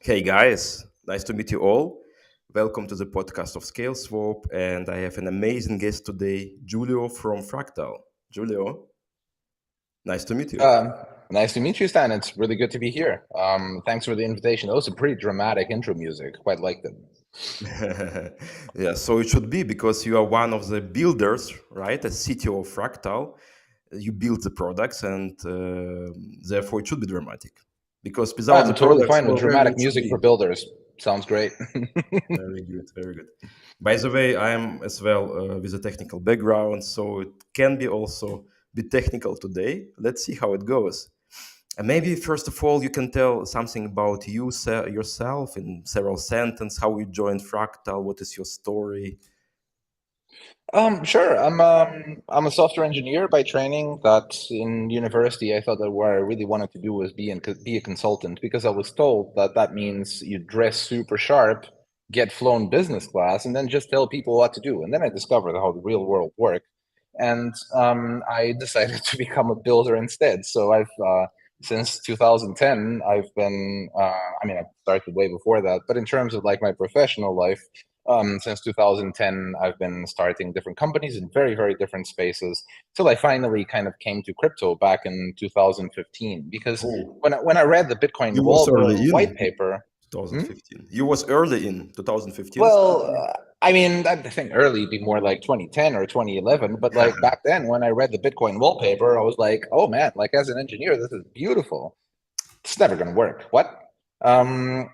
Hey guys, nice to meet you all. Welcome to the podcast of Scaleswap, and I have an amazing guest today, Giulio from Fractal. Giulio, nice to meet you. Um, Nice to meet you, Stan. It's really good to be here. Thanks for the invitation. That was a pretty dramatic intro music. Quite liked it. Yeah, so it should be because you are one of the builders, right? A CTO of Fractal. You build the products, and therefore it should be dramatic. Because without the I'm totally products, fine with well, where dramatic it should music for be? builders. Sounds great. Very good, very good. By the way, I am as well with a technical background, so it can be also be technical today. Let's see how it goes. And maybe first of all, you can tell something about yourself in several sentences. How you joined Fractal? What is your story? Sure. I'm a software engineer by training. That in university, I thought that what I really wanted to do was be a consultant because I was told that that means you dress super sharp, get flown business class, and then just tell people what to do. And then I discovered how the real world works, and I decided to become a builder instead. So I've since 2010, I've been. I mean, I started way before that, but in terms of like my professional life. Since 2010, I've been starting different companies in very, very different spaces till I finally kind of came to crypto back in 2015. Because Oh, when I read the Bitcoin you was early white in paper, hmm? 2015. You was early in 2015. Well, I mean, I think early would be more like 2010 or 2011. But like back then, when I read the Bitcoin wallpaper, I was like, oh man, like as an engineer, this is beautiful. It's never going to work. What? And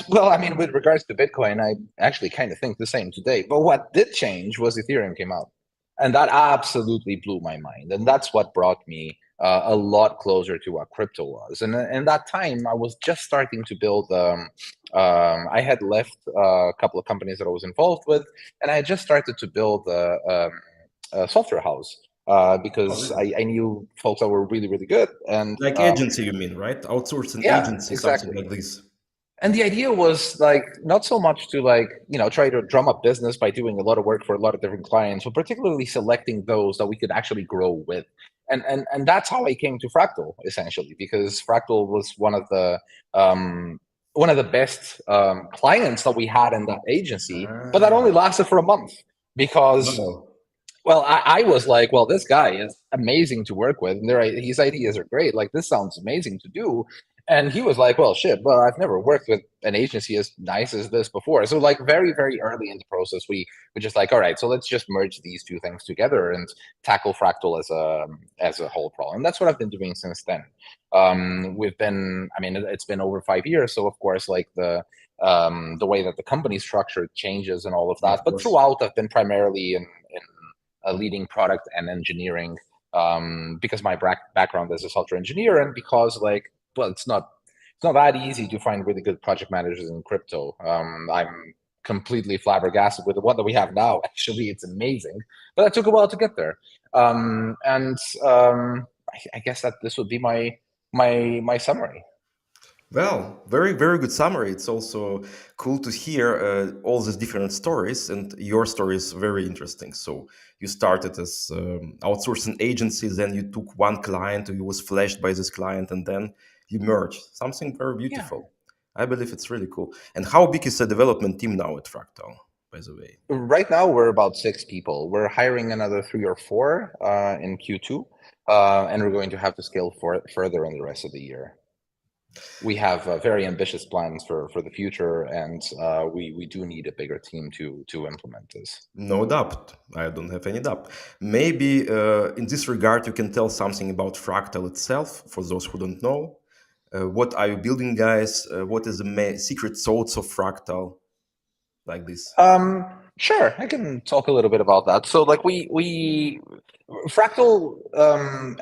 well, I mean, with regards to Bitcoin, I actually kind of think the same today. But what did change was Ethereum came out, and that absolutely blew my mind. And that's what brought me a lot closer to what crypto was. And in that time, I was just starting to build. I had left a couple of companies that I was involved with, and I had just started to build a software house Oh, because really? I knew folks that were really, really good. And Like agency, you mean, right? Outsourcing yeah, agency, something exactly. like this. And the idea was like not so much to like, try to drum up business by doing a lot of work for a lot of different clients, but particularly selecting those that we could actually grow with. And that's how I came to Fractal essentially, because Fractal was one of the best clients that we had in that agency, but that Ah, only lasted for a month because wow. well, I was like, well, this guy is amazing to work with, and his ideas are great. Like, this sounds amazing to do. And he was like, well, shit, well, I've never worked with an agency as nice as this before. So, like, very, very early in the process, we just like, all right, so let's just merge these two things together and tackle Fractal as a whole problem. And that's what I've been doing since then. I mean, it's been over 5 years, so of course, like the way that the company structure changes and all of Yeah, that. of But course. throughout, I've been primarily in leading product and engineering because my background as a software engineer and because like well it's not that easy to find really good project managers in crypto. I'm completely flabbergasted with the one that we have now. Actually, it's amazing, but that took a while to get there. And I guess that this would be my summary. Well, very, very good summary. It's also cool to hear all these different stories, and your story is very interesting. So you started as outsourcing agency, then you took one client, you was flashed by this client, and then you merged. Something very Yeah. beautiful. I believe it's really cool. And how big is the development team now at Fractal, by the way? Right now, we're about 6 people. We're hiring another three or four in Q2, and we're going to have to scale further in the rest of the year. We have very ambitious plans for the future, and we do need a bigger team to implement this. No doubt. I don't have any doubt. Maybe in this regard, you can tell something about Fractal itself for those who don't know. What are you building, guys? What is the secret sauce of Fractal? Like this. Um, sure, I can talk a little bit about that. So, like, we Fractal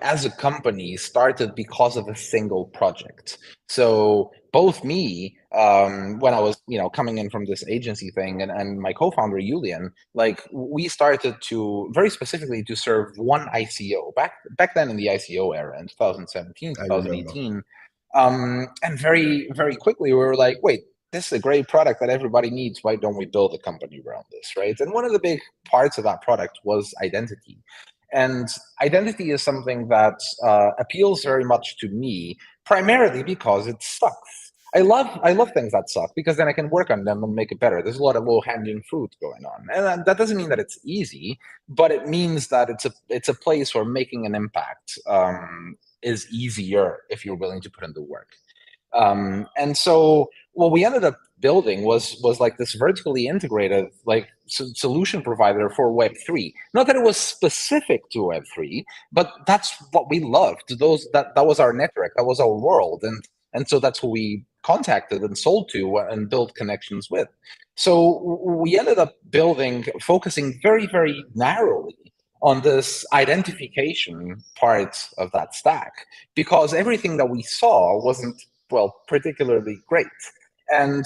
as a company started because of a single project. So both me, when I was, coming in from this agency thing, and my co-founder Julian, like, we started to very specifically to serve one ICO back then in the ICO era in 2017, I remember. 2018. And very, very quickly we were like, wait, this is a great product that everybody needs. Why don't we build a company around this, right? And one of the big parts of that product was identity. And identity is something that appeals very much to me, primarily because it sucks. I love things that suck because then I can work on them and make it better. There's a lot of low hanging fruit going on, and that doesn't mean that it's easy, but it means that it's a place where making an impact is easier if you're willing to put in the work. And so what we ended up building was like this vertically integrated like solution provider for Web3. Not that it was specific to Web3, but that's what we loved. That was our network, that was our world, and so that's who we contacted and sold to and built connections with. So we ended up focusing very narrowly on this identification part of that stack because everything that we saw wasn't particularly great. And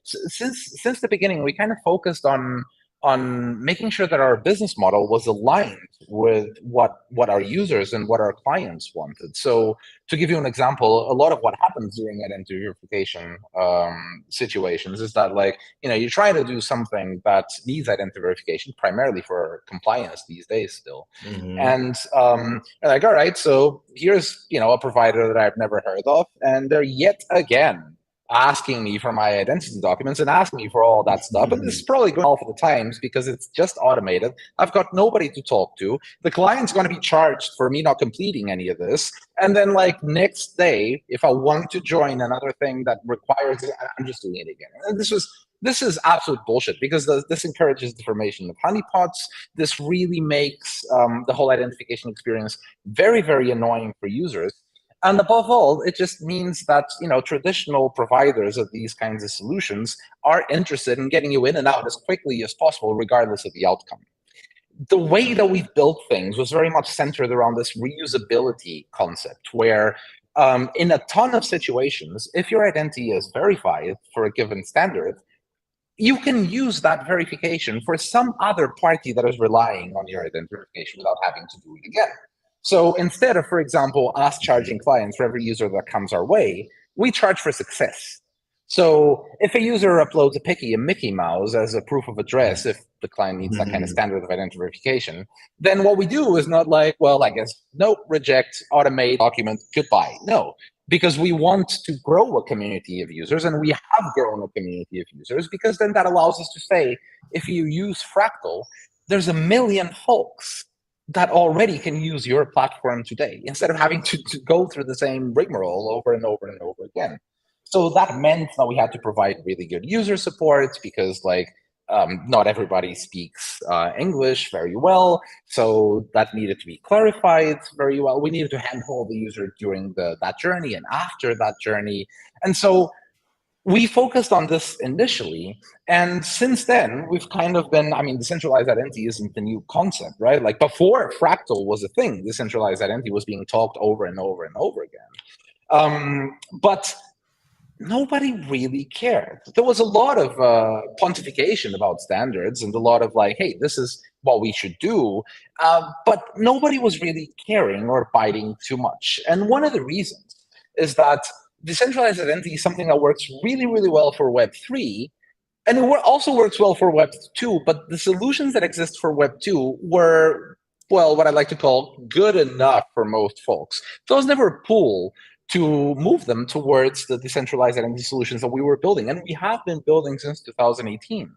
since the beginning, we kind of focused on making sure that our business model was aligned with what our users and what our clients wanted. So to give you an example, a lot of what happens during identity verification situations is that like you try to do something that needs identity verification primarily for compliance these days still, Hmm. and you're like, all right, so here's a provider that I've never heard of, and they're yet again asking me for my identity documents and asking me for all that stuff. And this is probably going all for the times because it's just automated. I've got nobody to talk to. The client's going to be charged for me not completing any of this. And then, like, next day, if I want to join another thing that requires it, I'm just doing it again. And this is absolute bullshit because this encourages the formation of honeypots. This really makes the whole identification experience very annoying for users. And above all, it just means that traditional providers of these kinds of solutions are interested in getting you in and out as quickly as possible, regardless of the outcome. The way that we've built things was very much centered around this reusability concept, where in a ton of situations, if your identity is verified for a given standard, you can use that verification for some other party that is relying on your identification without having to do it again. So instead of, for example, us charging clients for every user that comes our way, we charge for success. So if a user uploads a picky, a Mickey Mouse as a proof of address, if the client needs that kind of standard of identity verification, then what we do is not like, well, I guess, no, reject, automate, document, goodbye. No, because we want to grow a community of users, and we have grown a community of users because then that allows us to say, if you use Fractal, there's a million folks that already can use your platform today instead of having to go through the same rigmarole over and over and over again. So that meant that we had to provide really good user support because like not everybody speaks English very well. So that needed to be clarified very well. We needed to handhold the user during that journey and after that journey. And so we focused on this initially. And since then, we've kind of been, I mean, decentralized identity isn't the new concept, right? Like before Fractal was a thing, decentralized identity was being talked over and over and over again. But nobody really cared. There was a lot of pontification about standards and a lot of like, hey, this is what we should do. But nobody was really caring or biting too much. And one of the reasons is that decentralized identity is something that works really well for Web3. And it also works well for Web 2, but the solutions that exist for Web 2 were, well, what I like to call good enough for most folks. Those never pull to move them towards the decentralized identity solutions that we were building. And we have been building since 2018,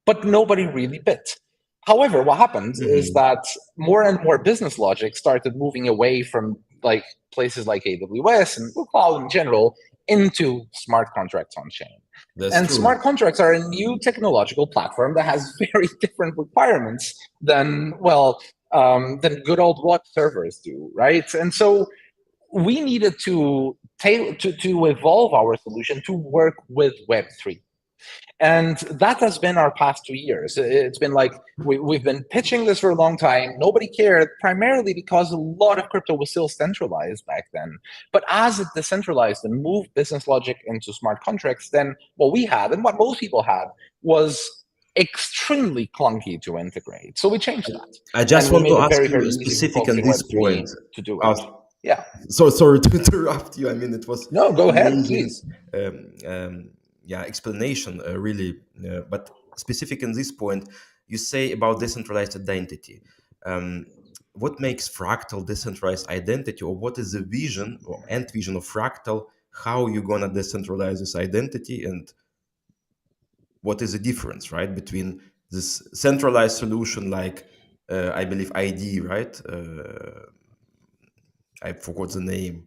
but nobody really bit. However, what happened is Hmm. that more and more business logic started moving away from like places like AWS and cloud in general into smart contracts on chain. That's And true. smart contracts are a new technological platform that has very different requirements than, than good old web servers do, right? And so we needed to evolve our solution to work with Web3. And that has been our past 2 years. It's been like we've been pitching this for a long time. Nobody cared, primarily because a lot of crypto was still centralized back then. But as it decentralized and moved business logic into smart contracts, then what we had and what most people had was extremely clunky to integrate. So we changed that. I And just we want to made it ask very you easy for specific folks on in this point. Web3 to do Uh, it. Yeah. so sorry to interrupt you. I mean, it was No, go ahead, amazing, please. um, um, yeah, explanation, really. But specific in this point, you say about decentralized identity. Um, what makes Fractal decentralized identity, or what is the vision or end vision of Fractal? how you're gonna decentralize this identity and what is the difference, right, between this centralized solution like I believe ID, right? I forgot the name.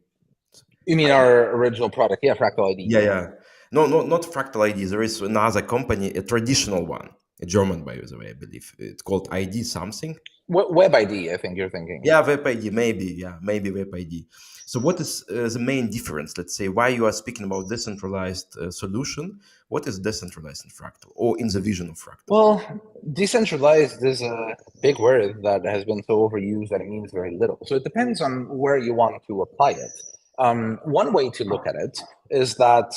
You mean our original product? Yeah, Fractal ID. Yeah, yeah. No, no, not Fractal ID. There is another company, a traditional one, a German, by the way, I believe. It's called ID something. Web ID, I think you're thinking. Yeah, Web ID, maybe. Yeah, maybe Web ID. So, what is the main difference? Let's say why you are speaking about decentralized solution. What is decentralized in Fractal or in the vision of Fractal? Well, decentralized is a big word that has been so overused that it means very little. So it depends on where you want to apply it. One way to look at it is that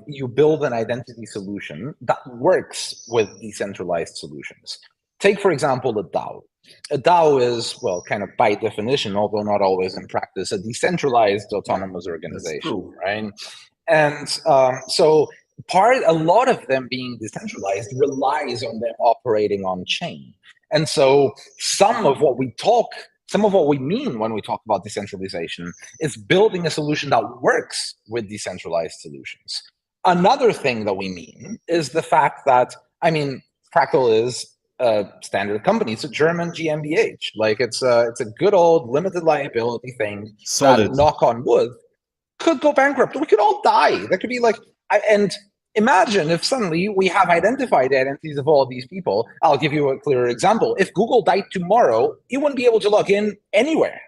you build an identity solution that works with decentralized solutions. Take, for example, a DAO. A DAO is, well, kind of by definition, although not always in practice, a decentralized autonomous That's organization, true. right? And so a lot of them being decentralized relies on them operating on chain. And so some of what we mean when we talk about decentralization is building a solution that works with decentralized solutions. Another thing that we mean is the fact that, I mean, Fractal is a standard company. It's a German GmbH. Like it's a good old limited liability thing that, Solid. knock on wood, could go bankrupt. We could all die. That could be like, and imagine if suddenly we have identified identities of all these people. I'll give you a clearer example. If Google died tomorrow, you wouldn't be able to log in anywhere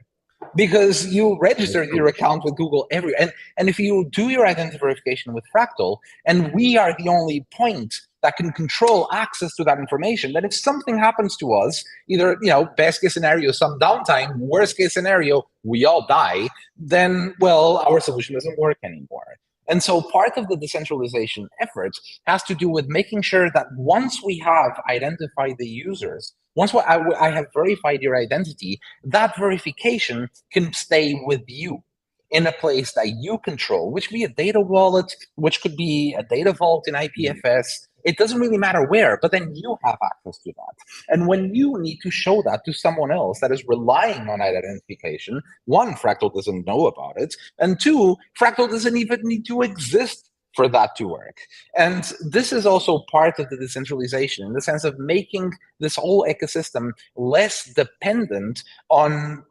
because you That's registered your true. account with Google and if you do your identity verification with Fractal, and we are the only point that can control access to that information, then if something happens to us, either best case scenario, some downtime, worst case scenario, we all die, then well, our solution doesn't work anymore. And so part of the decentralization effort has to do with making sure that once we have identified the users, once I have verified your identity, that verification can stay with you in a place that you control, which could be a data wallet, which could be a data vault in IPFS. It doesn't really matter where, but then you have access to that. And when you need to show that to someone else that is relying on that identification, one, Fractal doesn't know about it, and two, Fractal doesn't even need to exist for that to work. And this is also part of the decentralization in the sense of making this whole ecosystem less dependent on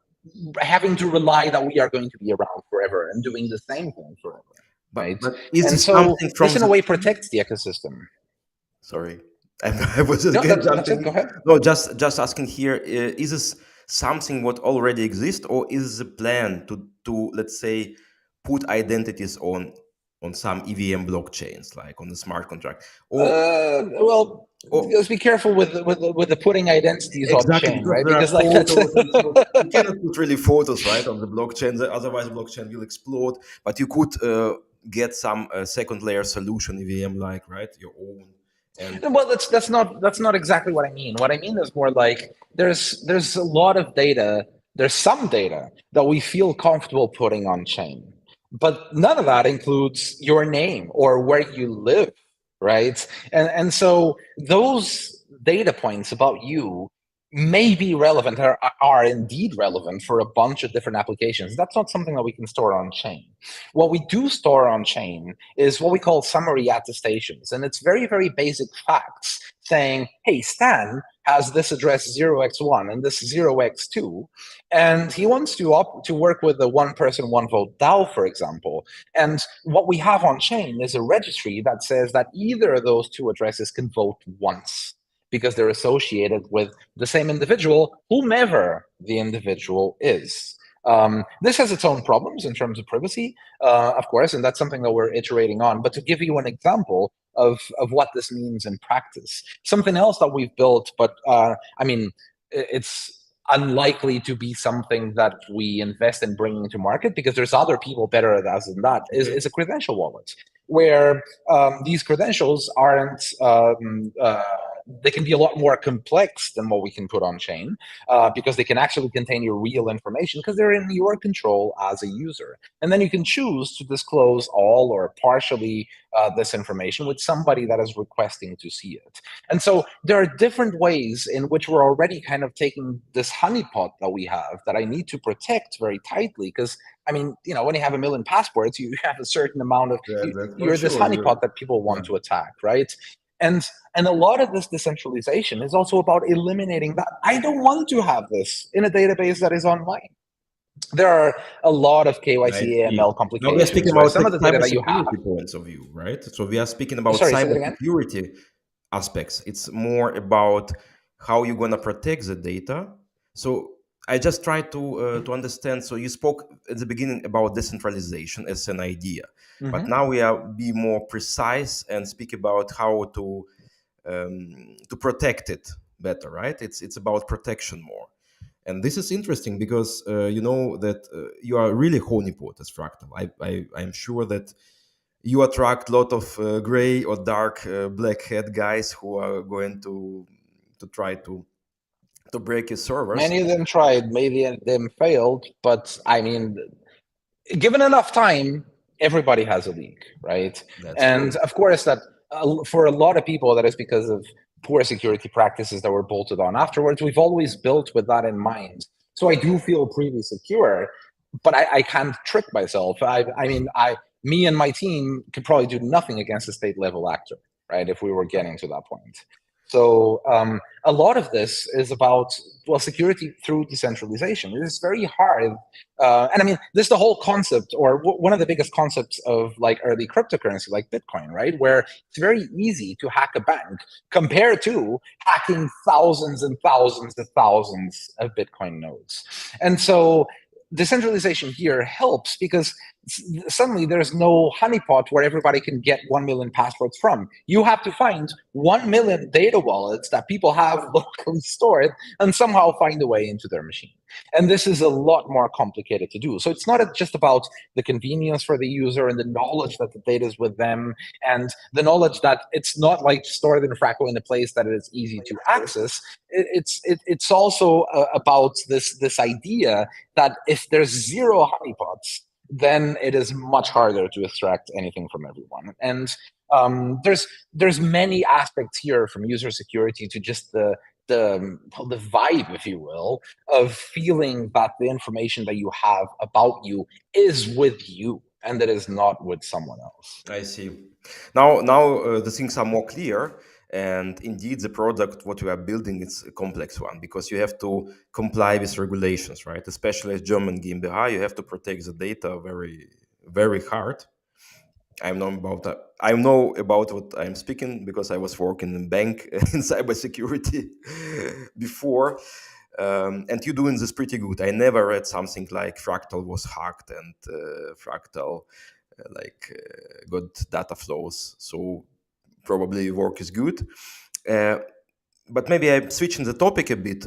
having to rely that we are going to be around forever and doing the same thing forever, right? But is And this so something from this in a the way protects the ecosystem. Sorry, I was No, again that's it. jumping. Go ahead. No, just asking here. Is this something what already exists, or is the plan to let's say put identities on some EVM blockchains, like on the smart contract, Well, or let's be careful with the putting identities on exactly chain, because right? there are Because like that's photos and so you cannot put really photos right on the blockchain. Otherwise, blockchain will explode. But you could get some second layer solution EVM, like right your own and well, that's not exactly what I mean. What I mean is more like there's a lot of data. There's some data that we feel comfortable putting on chain, but none of that includes your name or where you live, right? And so those data points about you may be relevant or are indeed relevant for a bunch of different applications. That's not something that we can store on chain. What we do store on chain is what we call summary attestations. And it's very, very basic facts saying, hey, Stan has this address 0x1 and this 0x2, and he wants to work with the one person, one vote DAO, for example. And what we have on chain is a registry that says that either of those two addresses can vote once because they're associated with the same individual, whomever the individual is. This has its own problems in terms of privacy, of course, and that's something that we're iterating on. But to give you an example of what this means in practice, something else that we've built, but I mean, it's unlikely to be something that we invest in bringing to market because there's other people better at us than that, is a credential wallet where these credentials aren't they can be a lot more complex than what we can put on chain, because they can actually contain your real information because they're in your control as a user. And then you can choose to disclose all or partially this information with somebody that is requesting to see it. And so there are different ways in which we're already kind of taking this honeypot that we have that I need to protect very tightly, because I mean, when you have 1 million passports, you have a certain amount of, That's for you're this sure. honeypot that people Yeah, want to attack, right? And a lot of this decentralization is also about eliminating that. I don't want to have this in a database that is online. There are a lot of I KYC see. AML Now we are speaking complications, right? about Some of the data that you have. cybersecurity points of view, right? So we are speaking about Sorry, say that again. cybersecurity aspects. It's more about how you're gonna protect the data. So I just try to understand. So you spoke at the beginning about decentralization as an idea, but Mm-hmm. now we are be more precise and speak about how to protect it better, right? It's about protection more. And this is interesting because you know that you are really honeypot as Fractal. I'm sure that you attract a lot of gray or dark black hat guys who are going to try to break your servers. Many of them tried, many of them failed, but I mean, given enough time, everybody has a leak, right? That's And true. of course, that for a lot of people, that is because of poor security practices that were bolted on afterwards. We've always built with that in mind. So I do feel pretty secure, but I can't trick myself. I mean, me and my team could probably do nothing against a state level actor, right? If we were getting to that point. So a lot of this is about, well, security through decentralization. It is very hard, and I mean, this is the whole concept, or one of the biggest concepts of like early cryptocurrency, like Bitcoin, right? Where it's very easy to hack a bank compared to hacking thousands and thousands and thousands of Bitcoin nodes. And so decentralization here helps because suddenly there's no honeypot where everybody can get 1 million passwords from. You have to find 1 million data wallets that people have locally stored and somehow find a way into their machine. And this is a lot more complicated to do. So it's not just about the convenience for the user and the knowledge that the data is with them and the knowledge that it's not like stored in Fractal in a place that it is easy to access. It's also about this idea that if there's zero honeypots, then it is much harder to extract anything from everyone. And there's many aspects here, from user security to just the vibe, if you will, of feeling that the information that you have about you is with you and that is not with someone else. I see. Now the things are more clear, and indeed the product what we are building is a complex one because you have to comply with regulations, right? Especially as German GmbH, you have to protect the data very hard. I know about what I'm speaking because I was working in bank in cybersecurity before, and you're doing this pretty good. I never read something like Fractal was hacked and Fractal got data flows. So probably work is good. Uh, but maybe I'm switching the topic a bit.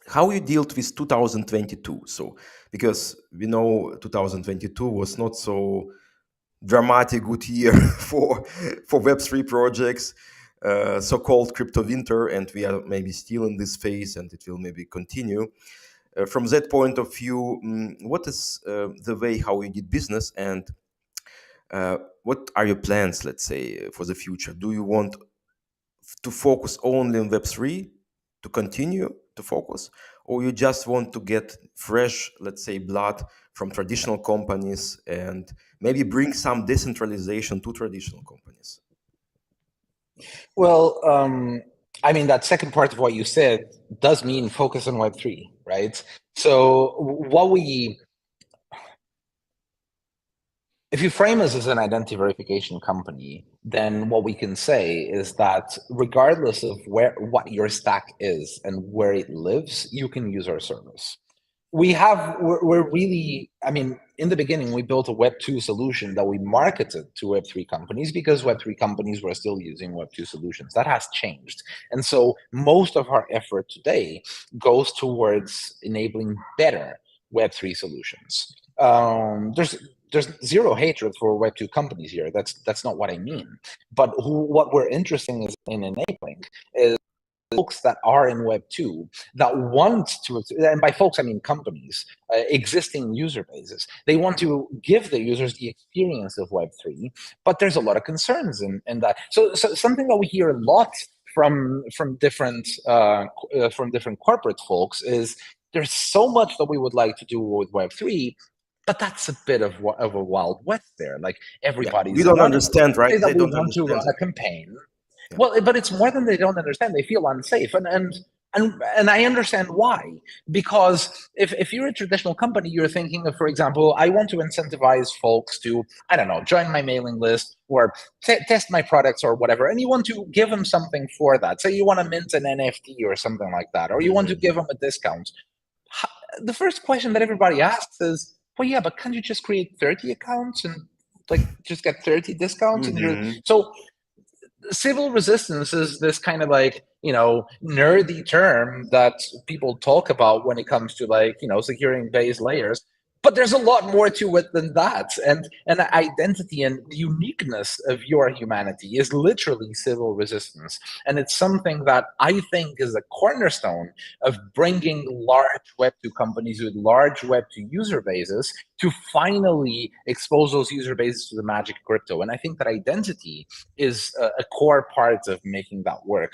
How you dealt with 2022? So because we know 2022 was not so dramatic good year for Web3 projects, so-called crypto winter, and we are maybe still in this phase, and it will maybe continue. From that point of view, what is the way how you did business, and what are your plans, let's say, for the future? Do you want to focus only on Web3 to continue to focus, or you just want to get fresh, let's say, blood from traditional companies and maybe bring some decentralization to traditional companies? Well, I mean, that second part of what you said does mean focus on Web3, right? So what we if you frame us as an identity verification company, then what we can say is that regardless of what your stack is and where it lives, you can use our service. We're really, I mean, in the beginning, we built a Web2 solution that we marketed to Web3 companies because Web3 companies were still using Web2 solutions. That has changed. And so most of our effort today goes towards enabling better Web3 solutions. There's there's zero hatred for Web2 companies here. That's not what I mean. But what we're interested in enabling is folks that are in Web2 that want to, and by folks I mean companies, existing user bases. They want to give their users the experience of Web3, but there's a lot of concerns in that. So something that we hear a lot from different corporate folks is there's so much that we would like to do with Web3, but that's a bit of a wild west there. Like We everybody's don't anonymous. understand, right? Say that They we don't want to understand. run a campaign. Yeah. Well, but it's more than they don't understand. They feel unsafe, and I understand why. Because if you're a traditional company, you're thinking of, for example, I want to incentivize folks to, I don't know, join my mailing list or test my products or whatever, and you want to give them something for that. Say you want to mint an NFT or something like that, or you want to give them a discount. The first question that everybody asks is, well, yeah, but can't you just create 30 accounts and like just get 30 discounts? And you're Mm-hmm. so civil resistance is this kind of like, nerdy term that people talk about when it comes to like, securing base layers. But there's a lot more to it than that. And identity and the uniqueness of your humanity is literally civil resistance. And it's something that I think is a cornerstone of bringing large Web2 companies with large Web2 user bases to finally expose those user bases to the magic crypto. And I think that identity is a core part of making that work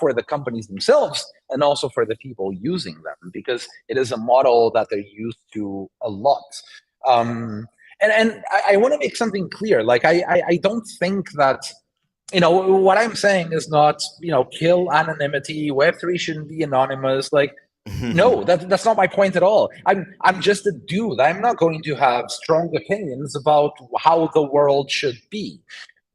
for the companies themselves and also for the people using them, because it is a model that they're used to a lot. And I want to make something clear. Like I don't think that what I'm saying is not kill anonymity. Web3 shouldn't be anonymous. Like no, that's not my point at all. I'm just a dude. I'm not going to have strong opinions about how the world should be.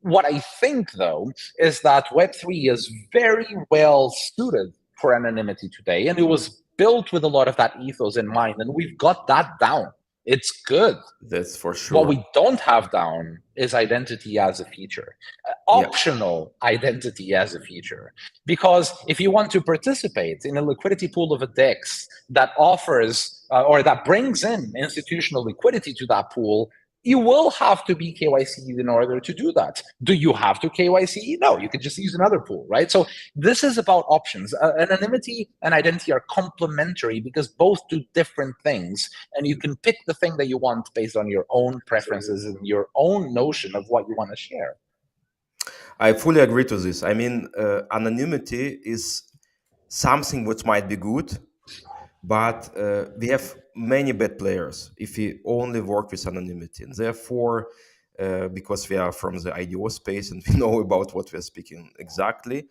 What I think, though, is that Web3 is very well suited for anonymity today, and it was built with a lot of that ethos in mind, and we've got that down. It's good. That's for What sure. we don't have down is identity as a feature, Yeah. optional identity as a feature. Because if you want to participate in a liquidity pool of a DEX that offers or that brings in institutional liquidity to that pool, you will have to be KYC'd in order to do that. Do you have to KYC? No, you could just use another pool, right? So this is about options. Anonymity and identity are complementary because both do different things, and you can pick the thing that you want based on your own preferences and your own notion of what you want to share. I fully agree to this. I mean, anonymity is something which might be good, but we have many bad players if we only work with anonymity. And therefore, because we are from the IDO space and we know about what we're speaking exactly,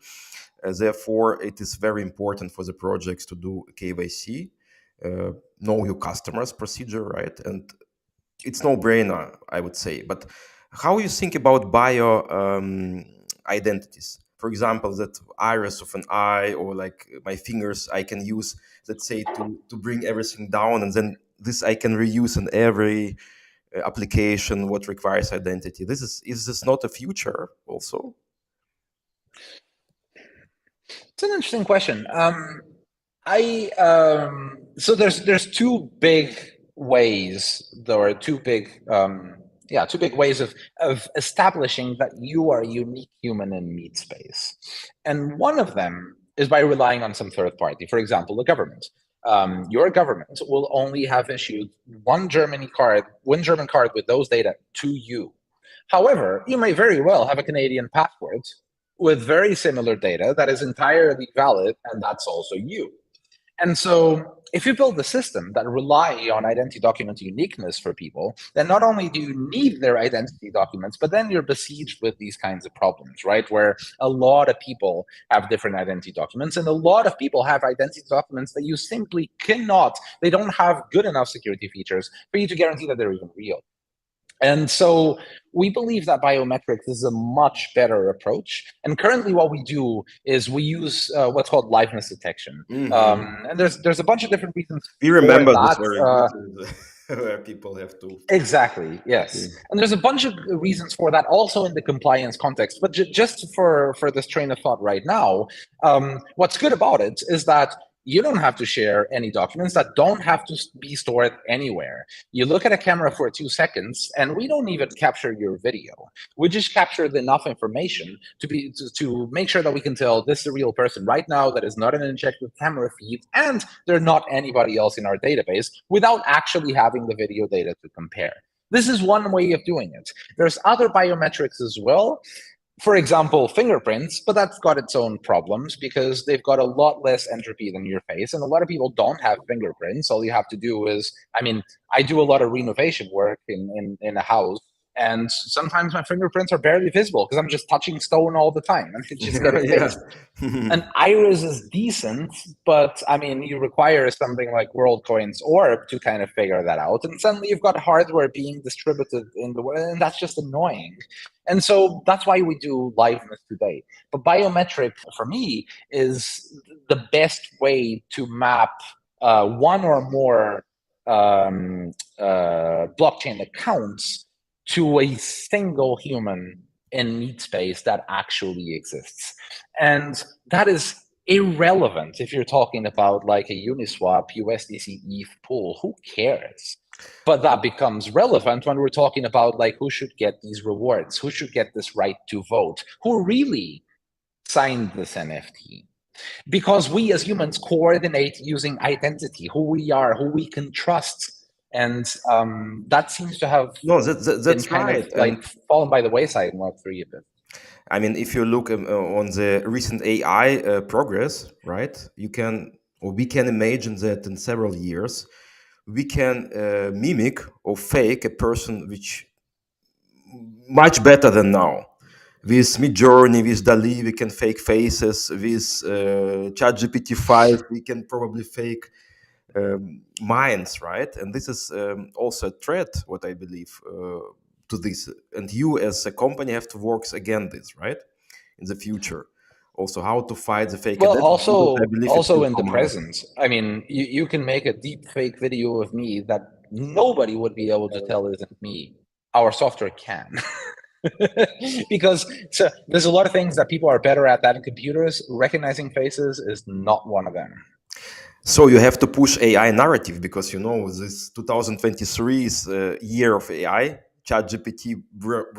therefore, it is very important for the projects to do KYC, know your customers procedure, right? And it's no brainer, I would say. But how you think about bio identities? For example, that iris of an eye or like my fingers, I can use, let's say, to bring everything down, and then this I can reuse in every application what requires identity. Is this not a future also? It's an interesting question. So there's two big ways. There are two big ways of establishing that you are a unique human in meat space, and one of them is by relying on some third party. For example, the government. Your government will only have issued one German card with those data to you. However, you may very well have a Canadian passport with very similar data that is entirely valid, and that's also you. And so if you build a system that rely on identity document uniqueness for people, then not only do you need their identity documents, but then you're besieged with these kinds of problems, right? Where a lot of people have different identity documents, and a lot of people have identity documents that you simply cannot, they don't have good enough security features for you to guarantee that they're even real. And so we believe that biometrics is a much better approach. And currently what we do is we use what's called liveness detection. And there's a bunch of different reasons We for remember this that. very good, where people have to. Exactly, yes. And there's a bunch of reasons for that also in the compliance context. But just for this train of thought right now, what's good about it is that you don't have to share any documents that don't have to be stored anywhere. You look at a camera for 2 seconds, and we don't even capture your video. We just captured enough information to make sure that we can tell this is a real person right now that is not an injected camera feed, and they're not anybody else in our database, without actually having the video data to compare. This is one way of doing it. There's other biometrics as well. For example, fingerprints, but that's got its own problems because they've got a lot less entropy than your face. And a lot of people don't have fingerprints. All you have to do is, I mean, I do a lot of renovation work in a house. And sometimes my fingerprints are barely visible because I'm just touching stone all the time and it just gets Yeah. fixed. An iris is decent, but I mean, you require something like WorldCoin's Orb to kind of figure that out. And suddenly you've got hardware being distributed in the world, and that's just annoying. And so that's why we do liveness today. But biometric, for me, is the best way to map one or more blockchain accounts to a single human in meat space that actually exists. And that is irrelevant if you're talking about like a Uniswap USDC ETH pool. Who cares? But that becomes relevant when we're talking about like who should get these rewards, who should get this right to vote, who really signed this NFT. Because we as humans coordinate using identity, who we are, who we can trust. And that seems to have No, been that's kind of right. like fallen by the wayside in Web3 a bit. I mean, if you look on the recent AI progress, right, you can, or we can imagine that in several years, we can mimic or fake a person which much better than now. With Midjourney, with DALI, we can fake faces. With ChatGPT 5, we can probably fake minds, right? And this is also a threat, what I believe, to this. And you, as a company, have to work against this, right? In the future, also how to fight the fake Well, identity, because I believe it also will in the come out. present. I mean, you can make a deep fake video of me that nobody would be able to tell isn't me. Our software can. Because so there's a lot of things that people are better at than computers. Recognizing faces is not one of them. So you have to push AI narrative because this 2023 is a year of AI. ChatGPT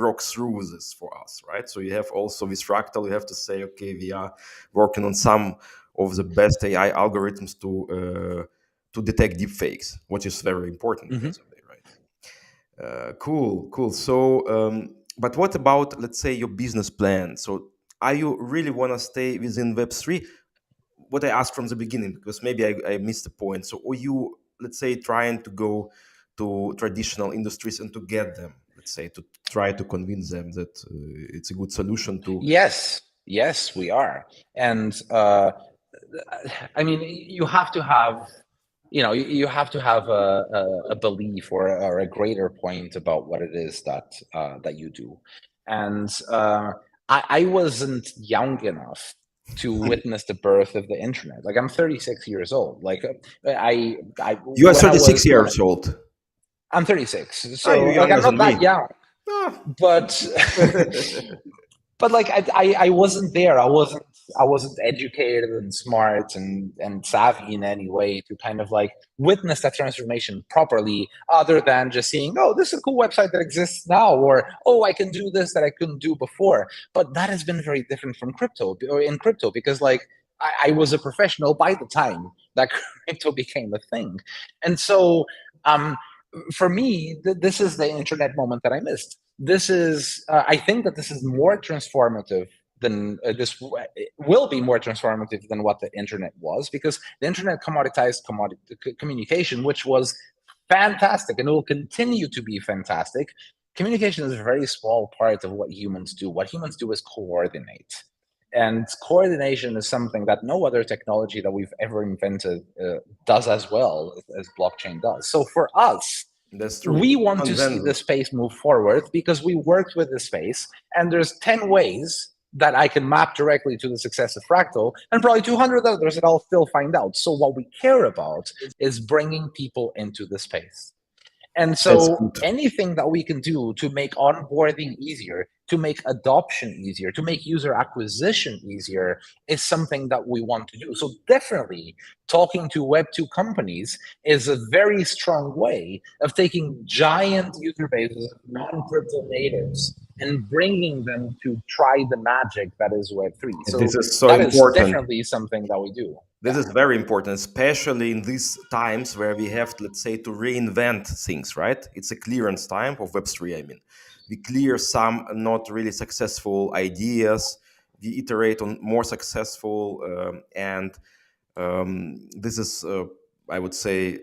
broke through this for us, right? So you have also with Fractal, you have to say, okay, we are working on some of the best AI algorithms to detect deepfakes, which is very important, by the way, right? Cool. So, but what about, let's say, your business plan? So, are you really want to stay within Web3? What I asked from the beginning, because maybe I missed the point. So, are you, let's say, trying to go to traditional industries and to get them, let's say, to try to convince them that it's a good solution to? Yes, we are. And I mean, you have to have, you have to have a belief or a greater point about what it is that you do. And I wasn't young enough to witness the birth of the internet. Like I'm 36 years old. Like I You are when I 36 was when years old. I'm 36, Ah, so you're like younger I'm than not me. that young, Ah. but but like I wasn't there. I wasn't educated and smart and savvy in any way to kind of like witness that transformation properly, other than just seeing, oh, this is a cool website that exists now, or oh, I can do this that I couldn't do before. But that has been very different from crypto or in crypto because like I was a professional by the time that crypto became a thing. And so for me, this is the internet moment that I missed. This is, I think that this is more transformative than will be more transformative than what the internet was, because the internet commoditized communication, which was fantastic and it will continue to be fantastic. Communication is a very small part of what humans do. What humans do is coordinate. And coordination is something that no other technology that we've ever invented does as well as blockchain does. So for us, That's true. we want to And see the then space move forward because we worked with the space, and there's 10 ways that I can map directly to the success of Fractal, and probably 200 others that I'll still find out. So what we care about is bringing people into the space. And that's so good. anything that we can do to make onboarding easier, to make adoption easier, to make user acquisition easier, is something that we want to do. So definitely talking to Web2 companies is a very strong way of taking giant user bases of non-crypto natives and bringing them to try the magic that is Web3. This So is so that is important. definitely something that we do. This is very important, especially in these times where we have, let's say, to reinvent things, right? It's a clearance time of Web3, I mean. We clear some not really successful ideas, we iterate on more successful, and this is, I would say,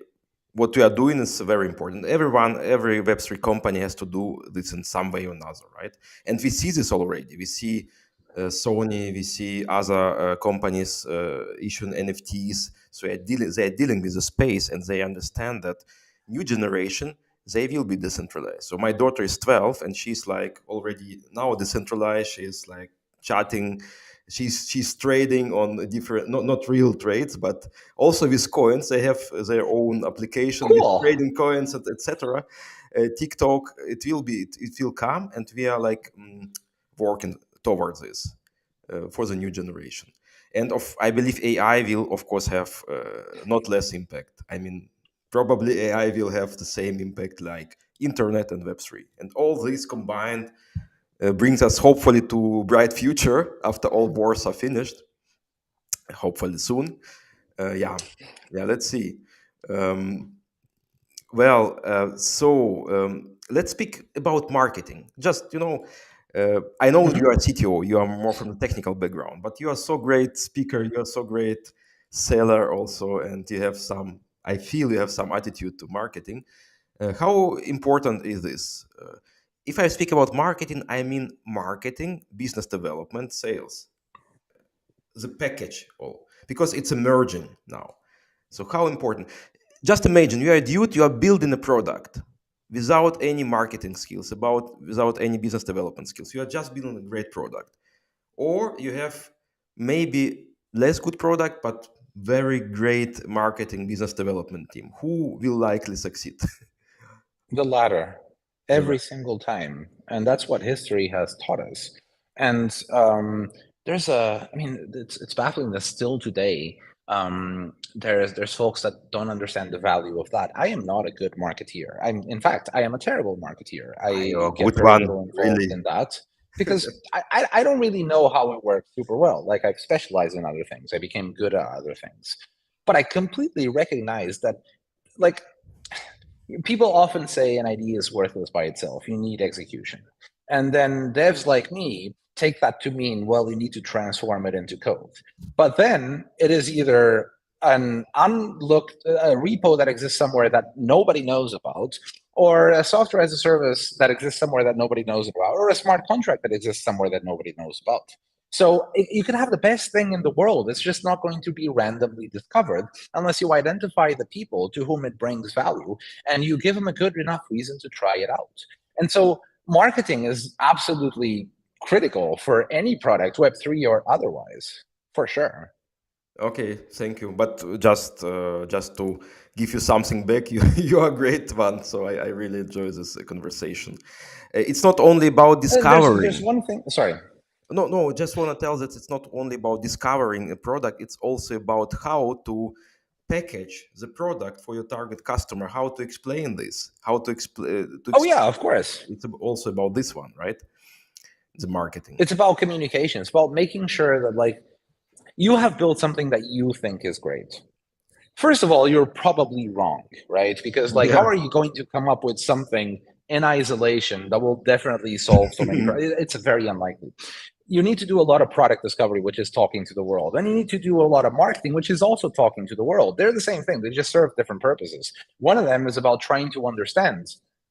what we are doing is very important. Every Web3 company has to do this in some way or another, right? And we see this already. We see Sony, we see other companies issuing NFTs. So they are dealing with the space, and they understand that new generation, they will be decentralized. So my daughter is 12 and she's like already now decentralized. She's like chatting. She's trading on different, not real trades, but also with coins. They have their own application with Cool. trading coins, etc. TikTok, it will come, and we are like working towards this for the new generation. And I believe AI will, of course, have not less impact. I mean, probably AI will have the same impact like internet and Web3, and all these combined brings us hopefully to bright future after all wars are finished. Hopefully soon. Yeah. Let's see. Um, let's speak about marketing. Just I know you Mhm. are a CTO. You are more from the technical background, but you are so great speaker. You are so great seller also, and you have some. I feel you have some attitude to marketing. How important is this? If I speak about marketing, I mean marketing, business development, sales, the package all, because it's emerging now. So how important? Just imagine you are a dude, you are building a product without any marketing skills, without any business development skills. You are just building a great product, or you have maybe less good product but very great marketing business development team. Who will likely succeed? The latter, The la- every single time. And that's what history has taught us. And I mean, it's baffling that still today, there's folks that don't understand the value of that. I am not a good marketeer. In fact, I am a terrible marketeer. You're I a get good very one, little involved really. in that because I don't really know how it works super well. Like I've specialized in other things. I became good at other things. But I completely recognize that like people often say an idea is worthless by itself. You need execution. And then devs like me take that to mean, well, you need to transform it into code. But then it is either an unlooked a repo that exists somewhere that nobody knows about, or a software as a service that exists somewhere that nobody knows about, or a smart contract that exists somewhere that nobody knows about. So you can have the best thing in the world. It's just not going to be randomly discovered unless you identify the people to whom it brings value and you give them a good enough reason to try it out. And so marketing is absolutely critical for any product, Web3 or otherwise, for sure. Okay, thank you. But just to give you something back, you you are a great one. So I really enjoy this conversation. It's not only about There's discovering. one thing, sorry. No, just want to tell that it's not only about discovering a product. It's also about how to package the product for your target customer. How to explain this? How to explain? Oh, yeah, of course. It's also about this one, right? The marketing. It's about communication. It's about making sure that, like, you have built something that you think is great. First of all, you're probably wrong, right? Because, like, Yeah. how are you going to come up with something in isolation that will definitely solve so many problems? It's very unlikely. You need to do a lot of product discovery, which is talking to the world. And you need to do a lot of marketing, which is also talking to the world. They're the same thing, they just serve different purposes. One of them is about trying to understand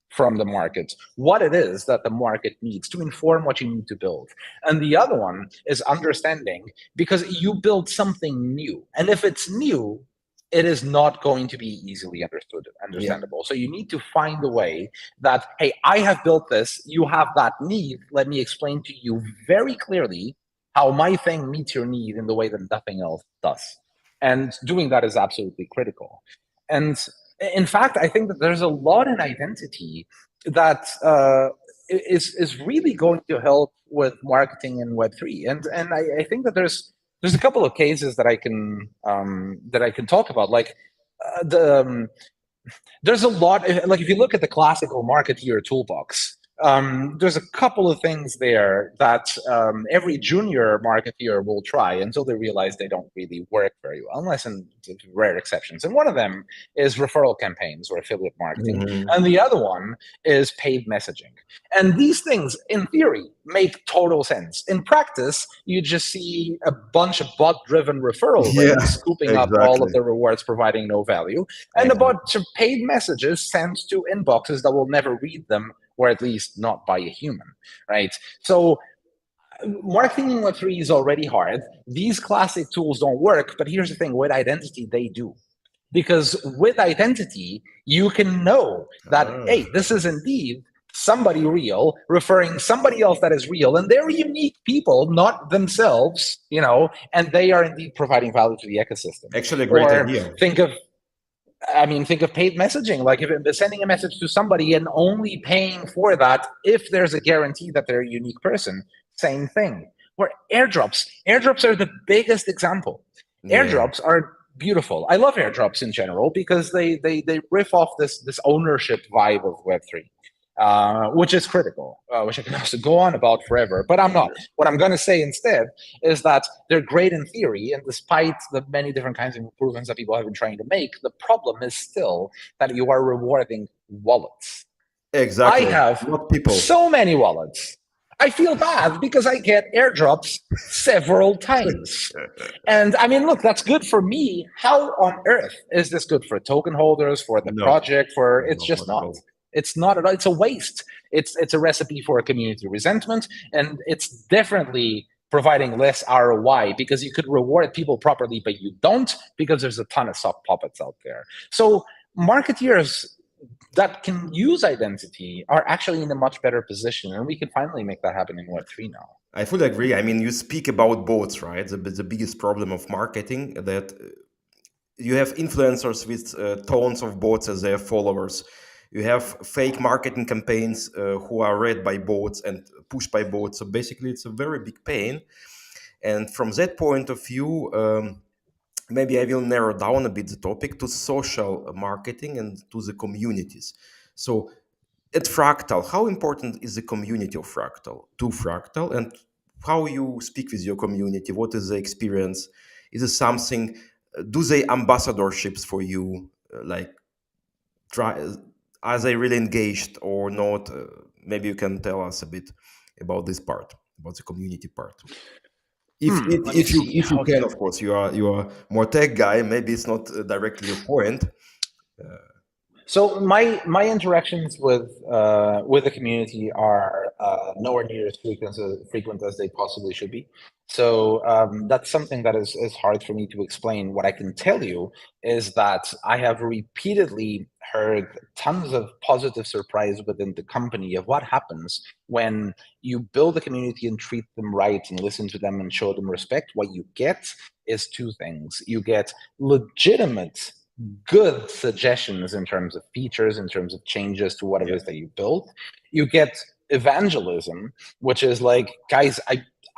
from the market what it is that the market needs to inform what you need to build. And the other one is understanding because you build something new. And if it's new, it is not going to be easily Yeah. understandable. So you need to find a way that, hey, I have built this, you have that need, let me explain to you very clearly how my thing meets your need in the way that nothing else does. And doing that is absolutely critical. And in fact, I think that there's a lot in identity that is really going to help with marketing in Web3. And I think that there's a couple of cases that I can talk about. Like there's a lot, like if you look at the classical marketeer toolbox, there's a couple of things there that every junior marketeer will try until they realize they don't really work very well, unless in rare exceptions. And one of them is referral campaigns or affiliate marketing, Mhm. and the other one is paid messaging. And these things, in theory, make total sense. In practice, you just see a bunch of bot-driven referral links Yeah, scooping up all of exactly. the rewards, providing no value, and a Exactly. bunch of paid messages sent to inboxes that will never read them, or at least not by a human, right? So marketing in Web3 is already hard. These classic tools don't work, but here's the thing, with identity, they do. Because with identity, you can know that, Ah, hey, this is indeed somebody real referring somebody else that is real, and they're unique people, not themselves, and they are indeed providing value to the ecosystem. actually, a great Or idea. think of think of paid messaging. Like if it's sending a message to somebody and only paying for that if there's a guarantee that they're a unique person, same thing. Or airdrops are the biggest example. Yeah. Airdrops are beautiful. I love airdrops in general because they riff off this ownership vibe of Web3. Which is critical, which I can also go on about forever, but I'm not. What I'm going to say instead is that they're great in theory, and despite the many different kinds of improvements that people have been trying to make, the problem is still that you are rewarding wallets. I Exactly. have Not people. so many wallets. I feel bad because I get airdrops several times. And I mean, look, that's good for me. How on earth is this good for token holders, for the No, project, for it's no, just not at not. all. It's not at all. It's a waste. It's a recipe for a community resentment, and it's definitely providing less ROI because you could reward people properly, but you don't because there's a ton of sock puppets out there. So marketeers that can use identity are actually in a much better position, and we can finally make that happen in Web3 now. I fully agree. I mean, you speak about bots, right? The biggest problem of marketing that you have influencers with tons of bots as their followers. You have fake marketing campaigns who are read by bots and pushed by bots. So basically, it's a very big pain. And from that point of view, maybe I will narrow down a bit the topic to social marketing and to the communities. So at Fractal, how important is the community of Fractal to Fractal, and how you speak with your community? What is the experience? Is it something? Do they ambassadorships for you? Like, try, are they really engaged or not? Maybe you can tell us a bit about this part, about the community part. If if, Let me if you see. if you How can, can of course, you are more tech guy. Maybe it's not directly your point. So my interactions with the community are nowhere near as frequent as they possibly should be. So that's something that is hard for me to explain. What I can tell you is that I have repeatedly heard tons of positive surprise within the company of what happens when you build a community and treat them right and listen to them and show them respect. What you get is two things. You get legitimate good suggestions in terms of features, in terms of changes to what it Yeah. is that you build. You get evangelism, which is like, guys,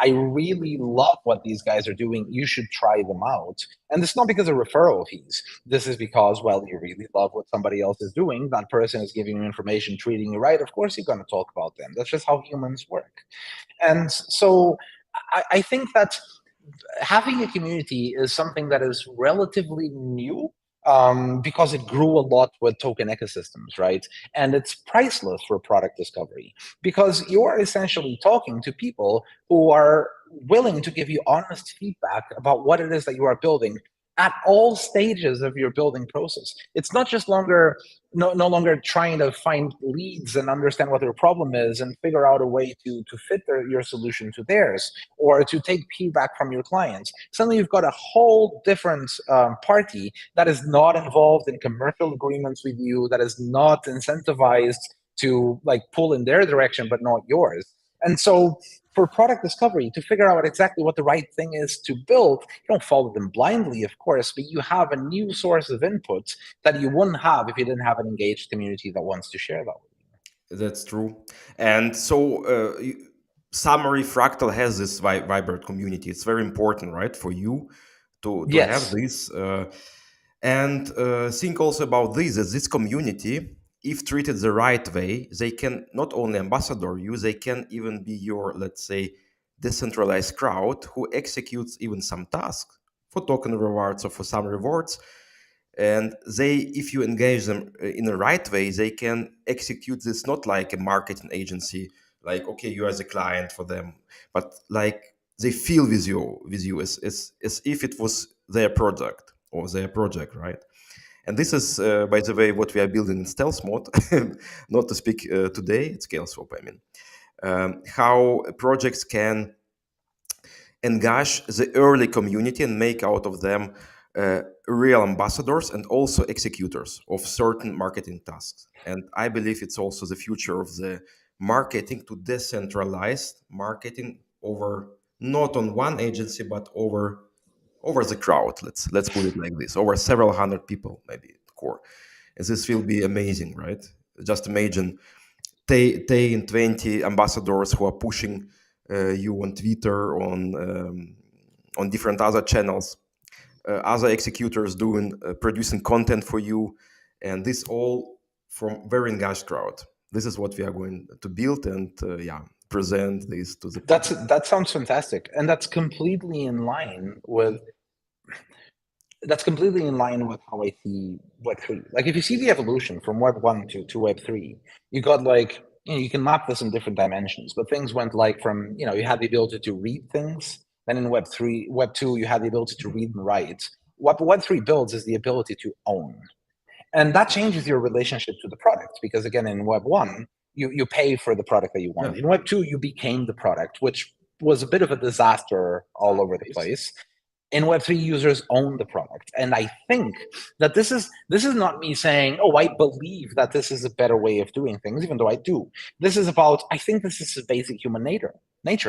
I really love what these guys are doing. You should try them out. And it's not because of referral fees. This is because, well, you really love what somebody else is doing. That person is giving you information, treating you right. Of course, you're going to talk about them. That's just how humans work. And so I think that having a community is something that is relatively new because it grew a lot with token ecosystems, right? And it's priceless for product discovery because you are essentially talking to people who are willing to give you honest feedback about what it is that you are building at all stages of your building process. It's not just no longer trying to find leads and understand what their problem is and figure out a way to fit your solution to theirs or to take feedback from your clients. Suddenly you've got a whole different party that is not involved in commercial agreements with you, that is not incentivized to like pull in their direction but not yours. And so for product discovery, to figure out exactly what the right thing is to build, you don't follow them blindly, of course, but you have a new source of input that you wouldn't have if you didn't have an engaged community that wants to share that with you. That's true. And so, summary, Fractal has this vibrant community. It's very important, right, for you to have Yes. this. And think also about this, as this community, if treated the right way, they can not only ambassador you, they can even be your, let's say, decentralized crowd who executes even some tasks for token rewards or for some rewards. And they, if you engage them in the right way, they can execute this not like a marketing agency, like, okay, you as a client for them, but like they feel with you as if it was their product or their project, right? And this is, by the way, what we are building in stealth mode. Not to speak today, it's Scaleswap, I mean. How projects can engage the early community and make out of them real ambassadors and also executors of certain marketing tasks. And I believe it's also the future of the marketing, to decentralize marketing over, not on one agency, but over the crowd. Let's put it like this: over several hundred people, maybe core. And this will be amazing, right? Just imagine 10, 20 ambassadors who are pushing you on Twitter, on different other channels, other executors doing producing content for you, and this all from very engaged crowd. This is what we are going to build and yeah, present this to the public. That sounds fantastic, and that's completely in line with how I see Web3. Like if you see the evolution from Web 1 to Web 3, you got like, you can map this in different dimensions, but things went like from, you had the ability to read things. Then in Web 2, you had the ability to read and write. What Web 3 builds is the ability to own. And that changes your relationship to the product because again, in Web 1, you pay for the product that you Yeah, want. In Web 2, you became the product, which was a bit of a disaster all over the nice. place. In Web 3, users own the product. And I think that this is not me saying, oh, I believe that this is a better way of doing things, even though I do. This is about, I think this is a basic human nature.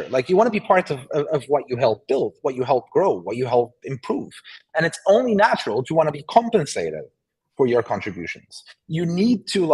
Like you want to be part of what you help build, what you help grow, what you help improve. And it's only natural to want to be compensated for your contributions. You need to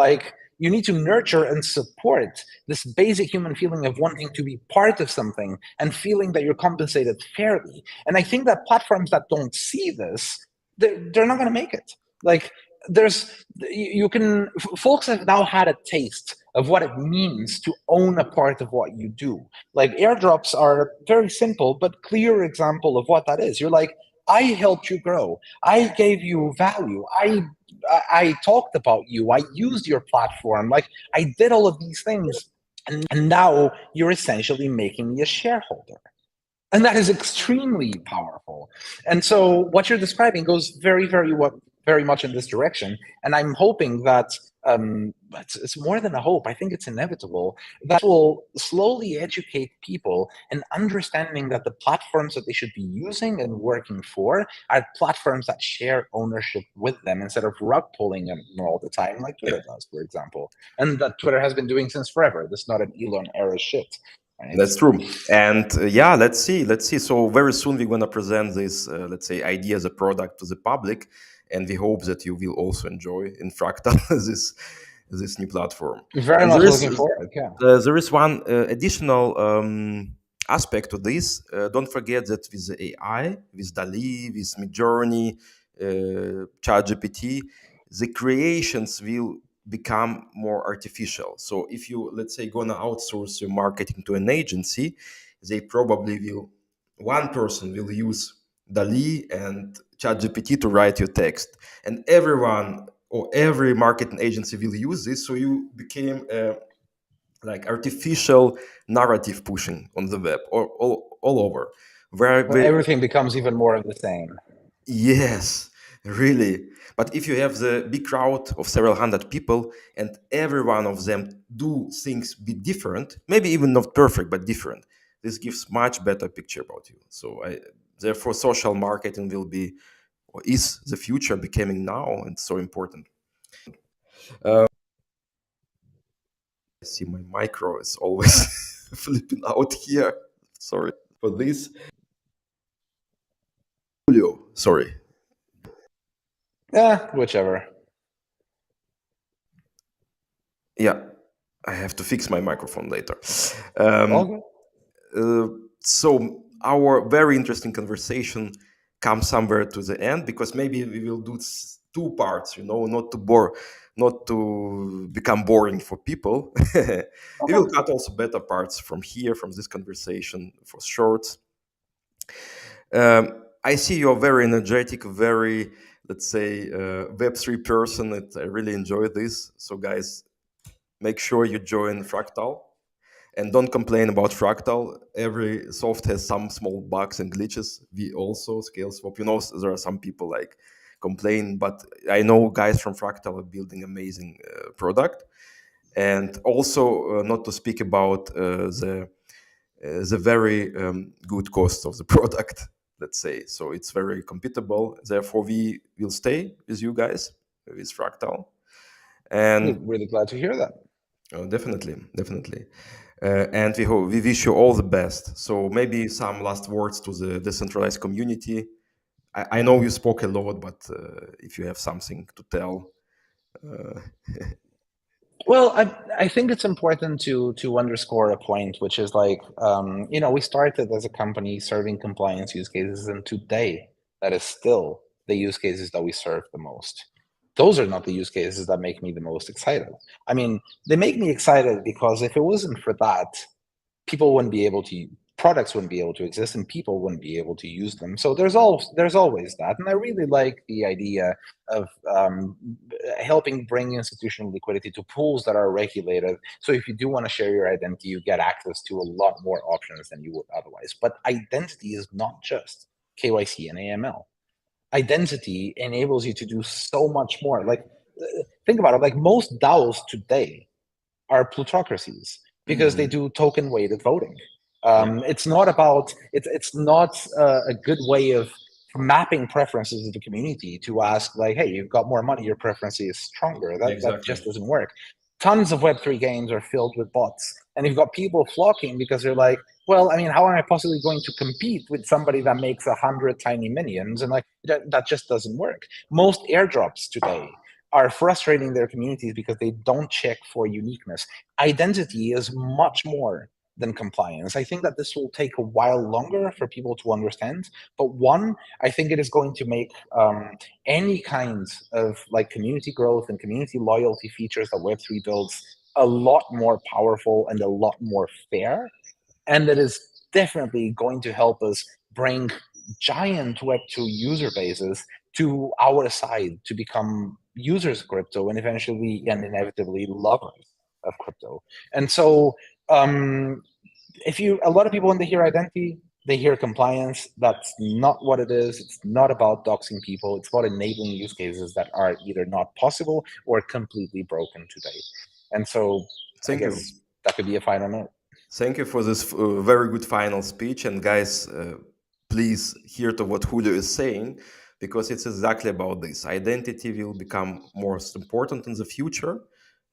nurture and support this basic human feeling of wanting to be part of something and feeling that you're compensated fairly. And I think that platforms that don't see this, they're not going to make it. Like there's you can folks have now had a taste of what it means to own a part of what you do. Like airdrops are a very simple but clear example of what that is. You're like, I helped you grow. I gave you value. I talked about you. I used your platform. Like I did all of these things, and now you're essentially making me a shareholder. And that is extremely powerful. And so what you're describing goes very much in this direction. And I'm hoping that it's more than a hope. I think it's inevitable that will slowly educate people in understanding that the platforms that they should be using and working for are platforms that share ownership with them instead of rug pulling them all the time, like Yeah, Twitter does, for example. And that Twitter has been doing since forever. This is not an Elon era shit. Right? that's true. And yeah, let's see. So very soon we're going to present this, let's say, idea as a product to the public, and we hope that you will also enjoy in Fractal this new platform. Very And much looking forward. Yeah. there is one additional aspect to this. Don't forget that with the AI, with DALI, with Midjourney, ChatGPT, the creations will become more artificial. So if you, let's say, gonna outsource your marketing to an agency, they probably will, one person will use DALI and ChatGPT to write your text, and everyone or every marketing agency will use this. So you became like artificial narrative pushing on the web or all over, where When we, everything becomes even more of the same. yes, really. But if you have the big crowd of several hundred people and every one of them do things be different, maybe even not perfect but different, this gives much better picture about you. So therefore social marketing will be, or is the future becoming now, and so important. I see my micro is always flipping out here. Sorry for this. Julio, sorry. Yeah, whichever. Yeah. I have to fix my microphone later. All Um, good. uh, so our very interesting conversation comes somewhere to the end, because maybe we will do two parts, not to bore, not to become boring for people. We Okay. will cut also better parts from here, from this conversation, for shorts. I see you're very energetic, very, let's say, Web3 person. I really enjoy this. So, guys, make sure you join Fractal and don't complain about Fractal. Every soft has some small bugs and glitches. We also Scaleswap. There are some people like complain, but I know guys from Fractal are building amazing product. And also, not to speak about the very good cost of the product, let's say. So it's very compatible. Therefore, we will stay with you guys with Fractal, and Really glad to hear that. definitely, definitely. And we wish you all the best. So maybe some last words to the decentralized community. I know you spoke a lot, but if you have something to tell, uh, Well, I think it's important to underscore a point, which is like, we started as a company serving compliance use cases, and today that is still the use cases that we serve the most. Those are not the use cases that make me the most excited. I mean, they make me excited because if it wasn't for that, people wouldn't be able to products wouldn't be able to exist and people wouldn't be able to use them. So there's always that, and I really like the idea of helping bring institutional liquidity to pools that are regulated. So if you do want to share your identity, you get access to a lot more options than you would otherwise. But identity is not just KYC and AML. Identity enables you to do so much more. Like, think about it. Like, most DAOs today are plutocracies because they mhm, do token weighted voting. yeah, It's not a good way of mapping preferences of the community to ask, like, hey, you've got more money, your preference is stronger. That exactly. just doesn't work. Tons of Web3 games are filled with bots, and you've got people flocking because they're like, well, I mean, how am I possibly going to compete with somebody that makes 100 tiny minions? And like, that just doesn't work. Most airdrops today are frustrating their communities because they don't check for uniqueness. Identity is much more than compliance. I think that this will take a while longer for people to understand. But one, I think it is going to make any kind of like community growth and community loyalty features that Web3 builds a lot more powerful and a lot more fair. And that is definitely going to help us bring giant Web2 user bases to our side to become users of crypto and eventually and inevitably lovers of crypto. And so, um, if you, a lot of people, when they hear identity, they hear compliance. That's not what it is. It's not about doxing people. It's about enabling use cases that are either not possible or completely broken today. And so, I Thank you. guess that could be a final note. Thank you for this very good final speech. And guys, please hear to what Julio is saying, because it's exactly about this. Identity will become most important in the future,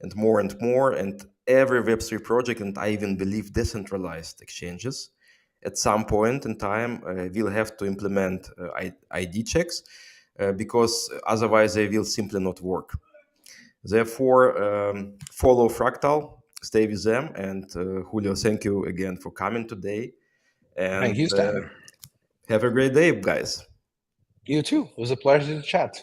and more and more. And every Web3 project, and I even believe decentralized exchanges, at some point in time, will have to implement ID checks, because otherwise they will simply not work. Therefore, follow Fractal, stay with them. And Julio, thank you again for coming today. Thank And you, Stan. have a great day, guys. You too. It was a pleasure to chat.